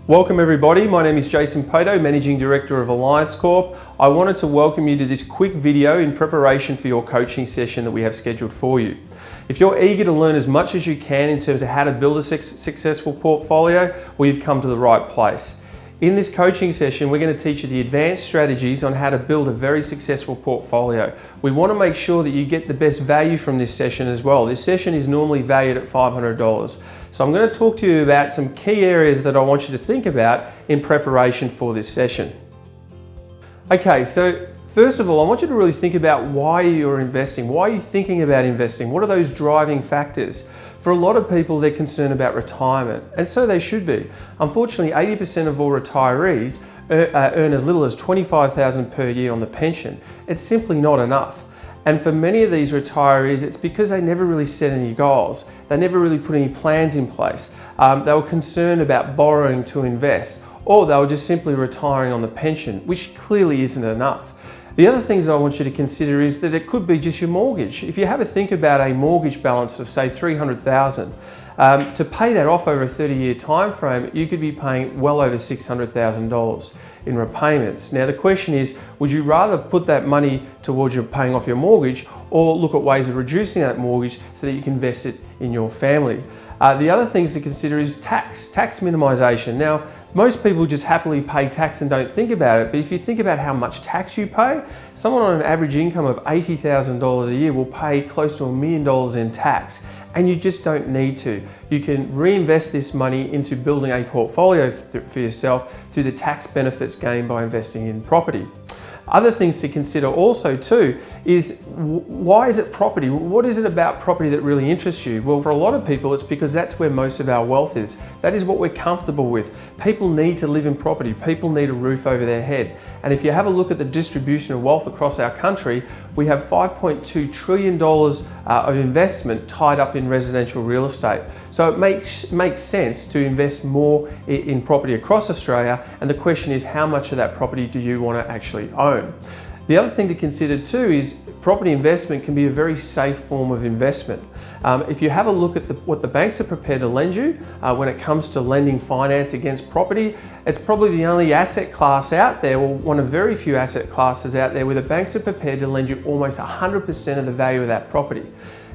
Welcome everybody, my name is Jason Pato, Managing Director of Alliance Corp. I wanted to welcome you to this quick video in preparation for your coaching session that we have scheduled for you. If you're eager to learn as much as you can in terms of how to build a successful portfolio, well, you've come to the right place. In this coaching session, we're going to teach you the advanced strategies on how to build a very successful portfolio. We want to make sure that you get the best value from this session as well. This session is normally valued at $500. So I'm going to talk to you about some key areas that I want you to think about in preparation for this session. Okay, so first of all, I want you to really think about why you're investing. Why are you thinking about investing? What are those driving factors? For a lot of people, they're concerned about retirement, and so they should be. Unfortunately, 80% of all retirees earn as little as $25,000 per year on the pension. It's simply not enough. And for many of these retirees, it's because they never really set any goals. They never really put any plans in place. They were concerned about borrowing to invest, or they were just simply retiring on the pension, which clearly isn't enough. The other things I want you to consider is that it could be just your mortgage. If you have a think about a mortgage balance of say $300,000, to pay that off over a 30-year time frame, you could be paying well over $600,000 in repayments. Now the question is, would you rather put that money towards your paying off your mortgage, or look at ways of reducing that mortgage so that you can invest it in your family? The other things to consider is tax minimization. Now, most people just happily pay tax and don't think about it, but if you think about how much tax you pay, someone on an average income of $80,000 a year will pay close to $1 million in tax, and you just don't need to. You can reinvest this money into building a portfolio for yourself through the tax benefits gained by investing in property. Other things to consider also too is, why is it property? What is it about property that really interests you? Well, for a lot of people, it's because that's where most of our wealth is. That is what we're comfortable with. People need to live in property. People need a roof over their head. And if you have a look at the distribution of wealth across our country, we have $5.2 trillion of investment tied up in residential real estate. So it makes sense to invest more in property across Australia. And the question is, how much of that property do you want to actually own? The other thing to consider too is property investment can be a very safe form of investment. If you have a look at what the banks are prepared to lend you when it comes to lending finance against property, it's probably the only asset class out there, or one of very few asset classes out there, where the banks are prepared to lend you almost 100% of the value of that property.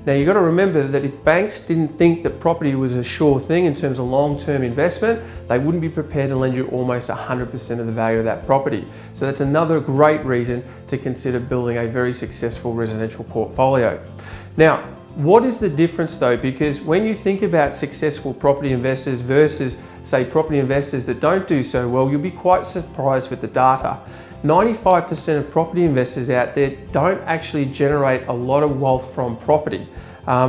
Now you've got to remember that if banks didn't think that property was a sure thing in terms of long-term investment, they wouldn't be prepared to lend you almost 100% of the value of that property. So that's another great reason to consider building a very successful residential portfolio. Now, what is the difference though? Because when you think about successful property investors versus say property investors that don't do so well, you'll be quite surprised with the data. 95% of property investors out there don't actually generate a lot of wealth from property,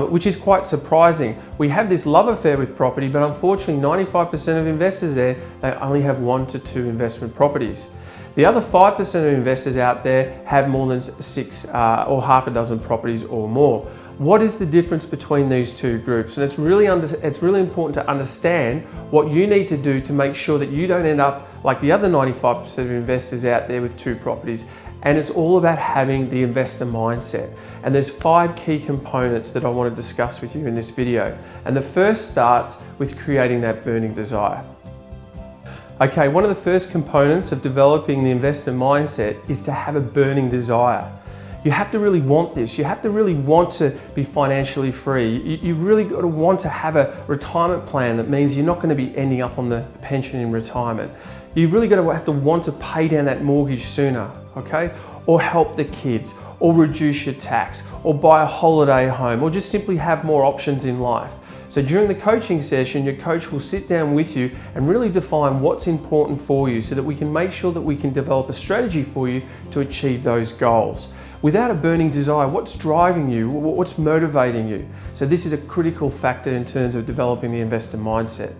which is quite surprising. We have this love affair with property, but unfortunately 95% of investors there, they only have 1 to 2 investment properties. The other 5% of investors out there have more than 6 or half a dozen properties or more. What is the difference between these two groups? And it's really important to understand what you need to do to make sure that you don't end up like the other 95% of investors out there with 2 properties. And it's all about having the investor mindset. And there's 5 key components that I want to discuss with you in this video. And the first starts with creating that burning desire. Okay, one of the first components of developing the investor mindset is to have a burning desire. You have to really want this. You have to really want to be financially free. You really got to want to have a retirement plan that means you're not going to be ending up on the pension in retirement. You really got to have to want to pay down that mortgage sooner, okay? Or help the kids, or reduce your tax, or buy a holiday home, or just simply have more options in life. So during the coaching session, your coach will sit down with you and really define what's important for you so that we can make sure that we can develop a strategy for you to achieve those goals. Without a burning desire, what's driving you? What's motivating you? So this is a critical factor in terms of developing the investor mindset.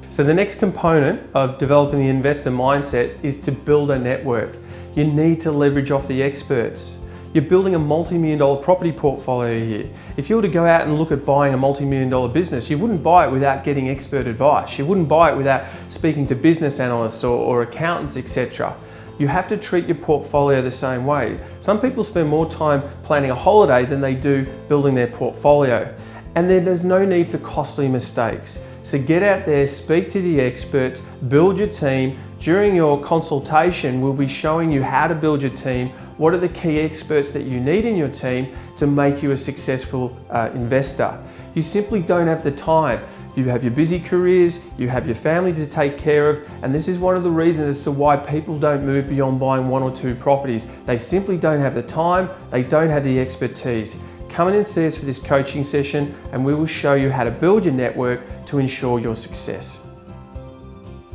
So the next component of developing the investor mindset is to build a network. You need to leverage off the experts. You're building a multi-million-dollar property portfolio here. If you were to go out and look at buying a multi-million-dollar business, you wouldn't buy it without getting expert advice. You wouldn't buy it without speaking to business analysts or accountants, etc. You have to treat your portfolio the same way. Some people spend more time planning a holiday than they do building their portfolio. And then there's no need for costly mistakes. So get out there, speak to the experts, build your team. During your consultation, we'll be showing you how to build your team, what are the key experts that you need in your team to make you a successful investor. You simply don't have the time. You have your busy careers, you have your family to take care of, and this is one of the reasons as to why people don't move beyond buying 1 or 2 properties. They simply don't have the time, they don't have the expertise. Come in and see us for this coaching session and we will show you how to build your network to ensure your success.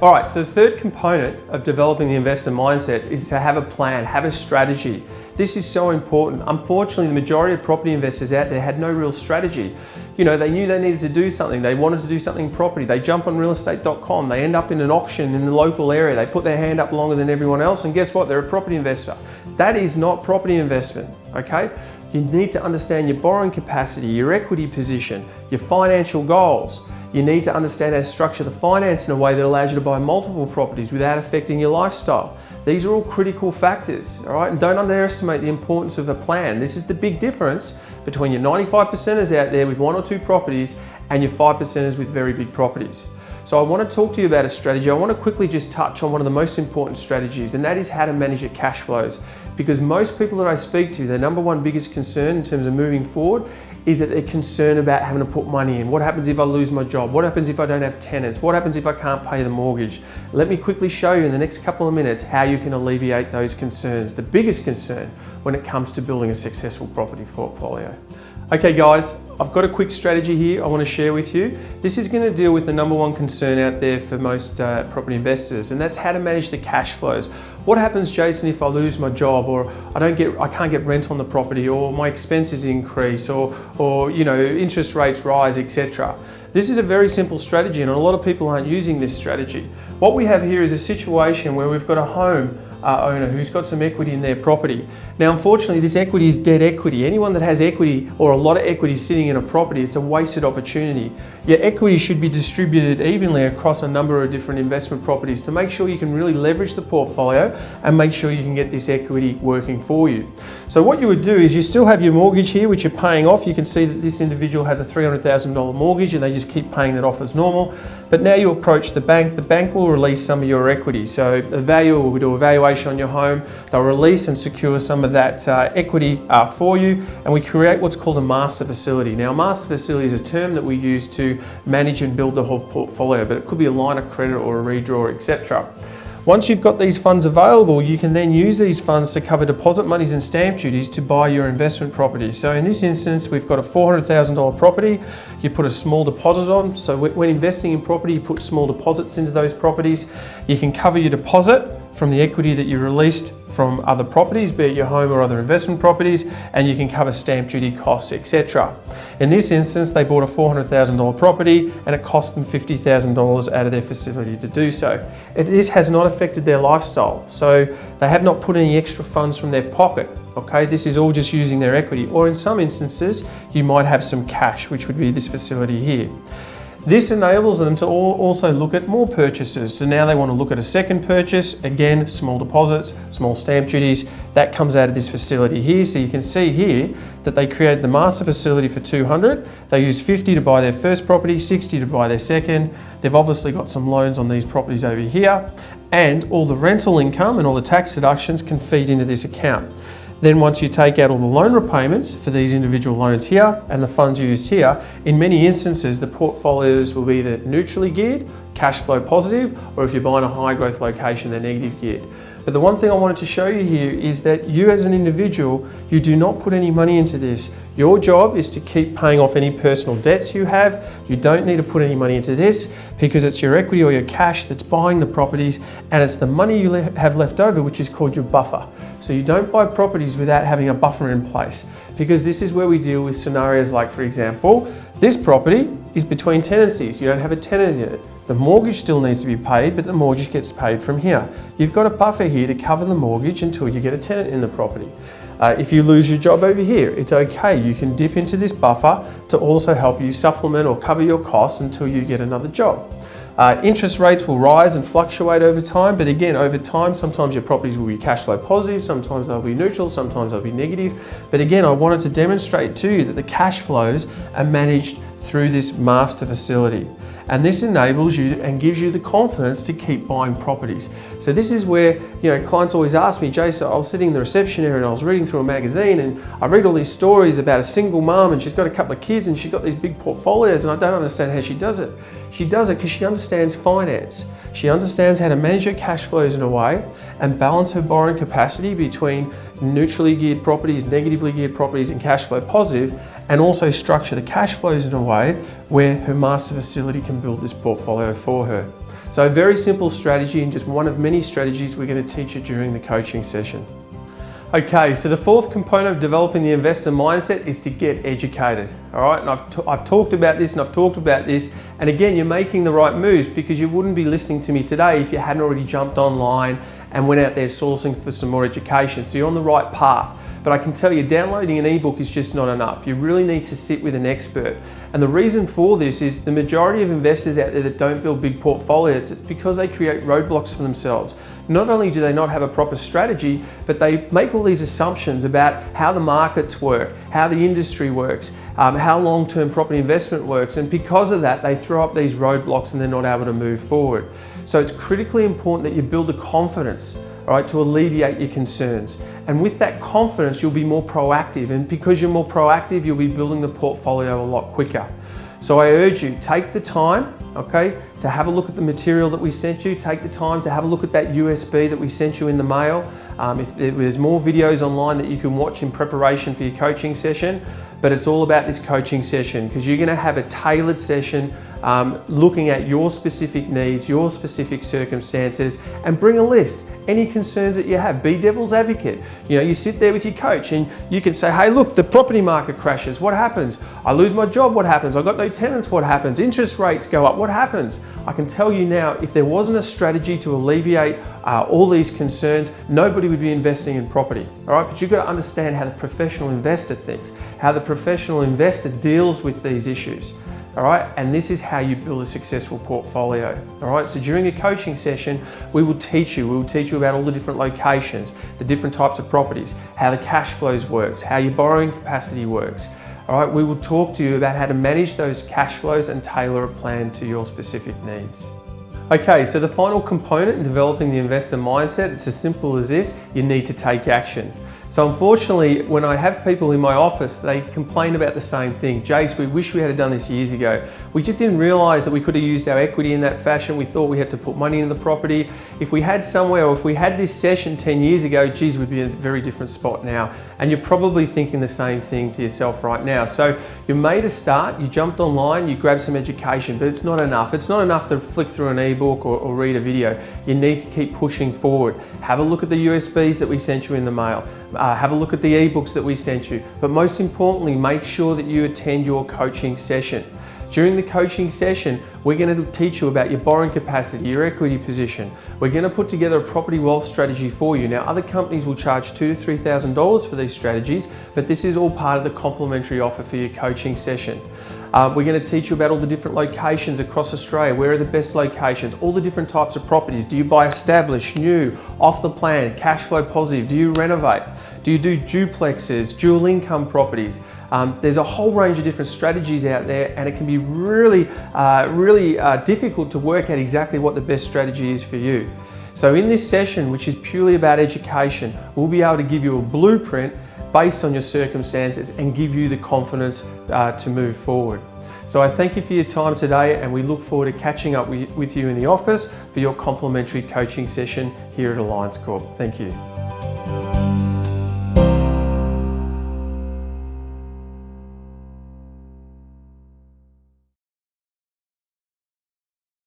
All right, so the third component of developing the investor mindset is to have a plan, have a strategy. This is so important. Unfortunately, the majority of property investors out there had no real strategy. You know, they knew they needed to do something. They wanted to do something in property. They jump on realestate.com. They end up in an auction in the local area. They put their hand up longer than everyone else, and guess what? They're a property investor. That is not property investment, okay? You need to understand your borrowing capacity, your equity position, your financial goals. You need to understand how to structure the finance in a way that allows you to buy multiple properties without affecting your lifestyle. These are all critical factors, all right? And don't underestimate the importance of a plan. This is the big difference between your 95%ers out there with 1 or 2 properties and your 5%ers with very big properties. So I want to talk to you about a strategy. I want to quickly just touch on one of the most important strategies, and that is how to manage your cash flows. Because most people that I speak to, their number one biggest concern in terms of moving forward is that they're concerned about having to put money in. What happens if I lose my job? What happens if I don't have tenants? What happens if I can't pay the mortgage? Let me quickly show you in the next couple of minutes how you can alleviate those concerns, the biggest concern when it comes to building a successful property portfolio. Okay guys, I've got a quick strategy here I want to share with you. This is going to deal with the number one concern out there for most property investors, and that's how to manage the cash flows. What happens, Jason, if I lose my job, or I can't get rent on the property, or my expenses increase, or you know, interest rates rise, etc. This is a very simple strategy, and a lot of people aren't using this strategy. What we have here is a situation where we've got a home owner who's got some equity in their property. Now, unfortunately, this equity is dead equity. Anyone that has equity or a lot of equity sitting in a property, it's a wasted opportunity. Your equity should be distributed evenly across a number of different investment properties to make sure you can really leverage the portfolio and make sure you can get this equity working for you. So what you would do is you still have your mortgage here, which you're paying off. You can see that this individual has a $300,000 mortgage and they just keep paying that off as normal. But now you approach the bank will release some of your equity. So the valuer will do a valuation on your home. They'll release and secure some of that equity for you, and we create what's called a master facility. Now, a master facility is a term that we use to manage and build the whole portfolio, but it could be a line of credit or a redraw, etc. Once you've got these funds available, you can then use these funds to cover deposit monies and stamp duties to buy your investment property. So in this instance, we've got a $400,000 property. You put a small deposit on. So when investing in property, you put small deposits into those properties. You can cover your deposit from the equity that you released from other properties, be it your home or other investment properties, and you can cover stamp duty costs, etc. In this instance, they bought a $400,000 property and it cost them $50,000 out of their facility to do so. This has not affected their lifestyle, so they have not put any extra funds from their pocket. Okay, this is all just using their equity, or in some instances, you might have some cash, which would be this facility here. This enables them to also look at more purchases. So now they want to look at a second purchase. Again, small deposits, small stamp duties. That comes out of this facility here. So you can see here that they created the master facility for 200. They used 50 to buy their first property, 60 to buy their second. They've obviously got some loans on these properties over here, and all the rental income and all the tax deductions can feed into this account. Then once you take out all the loan repayments for these individual loans here and the funds used here, in many instances the portfolios will be either neutrally geared, cash flow positive, or if you're buying a high growth location, they're negative geared. But the one thing I wanted to show you here is that you as an individual, you do not put any money into this. Your job is to keep paying off any personal debts you have. You don't need to put any money into this because it's your equity or your cash that's buying the properties, and it's the money you have left over, which is called your buffer. So you don't buy properties without having a buffer in place, because this is where we deal with scenarios like, for example, this property is between tenancies. You don't have a tenant in it. The mortgage still needs to be paid, but the mortgage gets paid from here. You've got a buffer here to cover the mortgage until you get a tenant in the property. If you lose your job over here, it's okay. You can dip into this buffer to also help you supplement or cover your costs until you get another job. Interest rates will rise and fluctuate over time, but again, over time, sometimes your properties will be cash flow positive, sometimes they'll be neutral, sometimes they'll be negative. But again, I wanted to demonstrate to you that the cash flows are managed through this master facility. And this enables you and gives you the confidence to keep buying properties. So this is where, clients always ask me, Jason, I was sitting in the reception area and I was reading through a magazine and I read all these stories about a single mum and she's got a couple of kids and she's got these big portfolios and I don't understand how she does it. She does it because she understands finance. She understands how to manage her cash flows in a way and balance her borrowing capacity between neutrally geared properties, negatively geared properties and cash flow positive, and also structure the cash flows in a way where her master facility can build this portfolio for her. So a very simple strategy and just one of many strategies we're going to teach you during the coaching session. Okay, so the fourth component of developing the investor mindset is to get educated. All right, and I've talked about this and I've talked about this, and again, you're making the right moves because you wouldn't be listening to me today if you hadn't already jumped online and went out there sourcing for some more education. So you're on the right path. But I can tell you, downloading an ebook is just not enough. You really need to sit with an expert. And the reason for this is the majority of investors out there that don't build big portfolios, it's because they create roadblocks for themselves. Not only do they not have a proper strategy, but they make all these assumptions about how the markets work, how the industry works, how long-term property investment works. And because of that, they throw up these roadblocks and they're not able to move forward. So it's critically important that you build the confidence, all right, to alleviate your concerns. And with that confidence, you'll be more proactive. And because you're more proactive, you'll be building the portfolio a lot quicker. So I urge you, take the time, okay, to have a look at the material that we sent you. Take the time to have a look at that USB that we sent you in the mail. If there's more videos online that you can watch in preparation for your coaching session, but it's all about this coaching session because you're going to have a tailored session looking at your specific needs, your specific circumstances, and bring a list. Any concerns that you have, be devil's advocate. You sit there with your coach and you can say, hey, look, the property market crashes, what happens? I lose my job, what happens? I've got no tenants, what happens? Interest rates go up, what happens? I can tell you now, if there wasn't a strategy to alleviate all these concerns, nobody would be investing in property, all right? But you've got to understand how the professional investor thinks, how the professional investor deals with these issues. All right, and this is how you build a successful portfolio. All right, so during a coaching session, we will teach you about all the different locations, the different types of properties, how the cash flows works, how your borrowing capacity works. All right, we will talk to you about how to manage those cash flows and tailor a plan to your specific needs. Okay, so the final component in developing the investor mindset, it's as simple as this: you need to take action. So unfortunately, when I have people in my office, they complain about the same thing. Jace, we wish we had done this years ago. We just didn't realize that we could have used our equity in that fashion. We thought we had to put money into the property. If we had somewhere, or if we had this session 10 years ago, geez, we'd be in a very different spot now. And you're probably thinking the same thing to yourself right now. So you made a start, you jumped online, you grabbed some education, but it's not enough. It's not enough to flick through an ebook or read a video. You need to keep pushing forward. Have a look at the USBs that we sent you in the mail. Have a look at the ebooks that we sent you. But most importantly, make sure that you attend your coaching session. During the coaching session, we're going to teach you about your borrowing capacity, your equity position. We're going to put together a property wealth strategy for you. Now, other companies will charge $2,000 to $3,000 for these strategies, but this is all part of the complimentary offer for your coaching session. We're going to teach you about all the different locations across Australia. Where are the best locations? All the different types of properties. Do you buy established, new, off the plan, cash flow positive? Do you renovate? Do you do duplexes, dual income properties? There's a whole range of different strategies out there, and it can be really difficult to work out exactly what the best strategy is for you. So in this session, which is purely about education, we'll be able to give you a blueprint based on your circumstances and give you the confidence to move forward. So I thank you for your time today, and we look forward to catching up with you in the office for your complimentary coaching session here at Alliance Corp. Thank you.